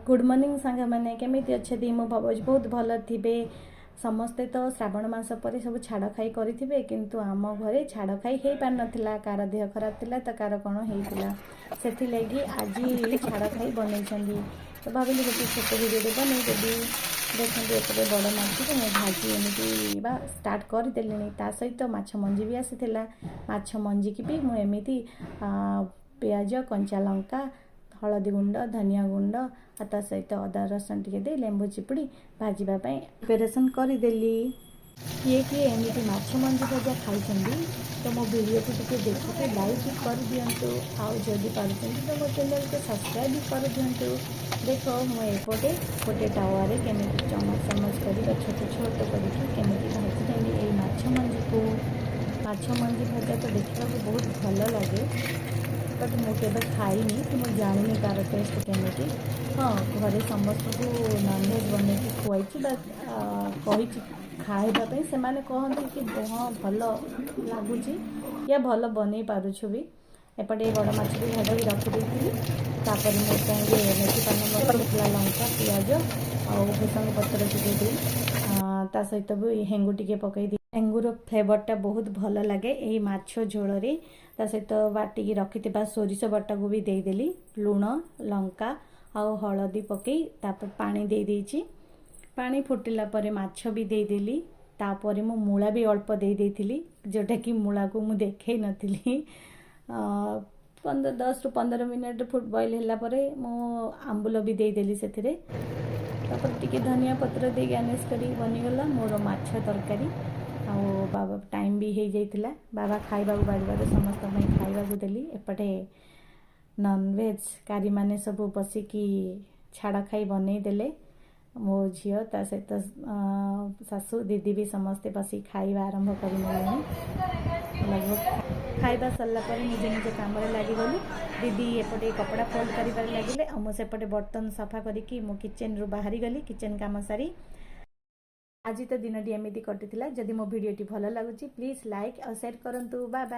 Good morning सांग मैंने केमिति अच्छे मु भावुँ बहुत भल थे समस्ते तो श्रावण मास पर सब छाड़ खाई करेंगे किंतु आम घरे छाड़ खाई हो पार ना कार देह खराब थिला तो कार कौन होता से लगी आज छाड़ खाई बनई तो भाविली गोटे छोट भिडियो बन देवी देखते एपटे बड़ माछ को मुझे भाजी एमती स्टार्ट करदेली सहित माछ मंजी भी आसीला माछ मंजी की भी मुझे पियाज कंचा लंका हलदी गुंड धनिया गुंड ता सहित अदा रसुण टे लेंबू चिपुड़ी भाजवाई प्रिपेरेसन करदेली किए किए एमती माछ मंजी भजा खाई तो मो वीडियो को टे देखिए लाइक कर दिंतु आदि पार्टी तो मो चैनल को सब्सक्राइब भी कर दिंतु। देख मुझे गोटे टावर केमी चमच चमच कर छोट छोट करमी भाजीदेली ये माछ मंजी को माछ मंजी भजा तो देखा बहुत भल लगे बट मुझे खाईनी कि मुझे जानी तार टेस्ट केमी हाँ घरे समस्त को नॉनवेज बन खुआई कही खावाई से कहते कि हाँ भल लगुच या भल बन पारुछु भी एपटे बड़ माछ भी भाजा भी रखिदी तापर मोटे मेथी पान मसला लंका पियाज आ भूसंग पत्र टे ता सहित भी हेंगू टे पकई हेंगूर फ्लेवरटा बहुत भल लगे यही माछ झोल ता सहित बाटिकी रखि सोरिष बटा को भी देदेली लुण लंका आउ हलदी पकई तापर पानी दे देइछि पानी फुटिला परे माछ भी देदेली तापर मु मूला भी अल्प दे देइथिली जोटा कि मूला को मु देखै नथिली 10 रु 15 मिनट फुट बॉईल होला परे मु आंबुल भी देदेली सेथिरे तापर टिके धनिया पत्र दे गार्निश करी बनीगला मोर माछ तरकारी आउ बाबा टाइम भी हो जाइथिला बाबा खाइबा बाड़ीबार समस्त खाइबा देली एपटे नॉनवेज कारी माने सब बसिकी छाड़ खाई बनई देले मो झील ता सहित सासू दीदी भी समस्ते बस खाइबा आरंभ कर लगभग खाइबा सरला पर निजे निजे काम लगिगलु दीदी एपटे कपड़ा फोल्ड कर लगे मुझे बर्तन सफा करी मो किचन रू बाहरी गली किचन काम सारी आज तो दिन टी एमती कटिला जदि मो वीडियो भल लगुच प्लीज लाइक और शेयर करंतु बाय बाय।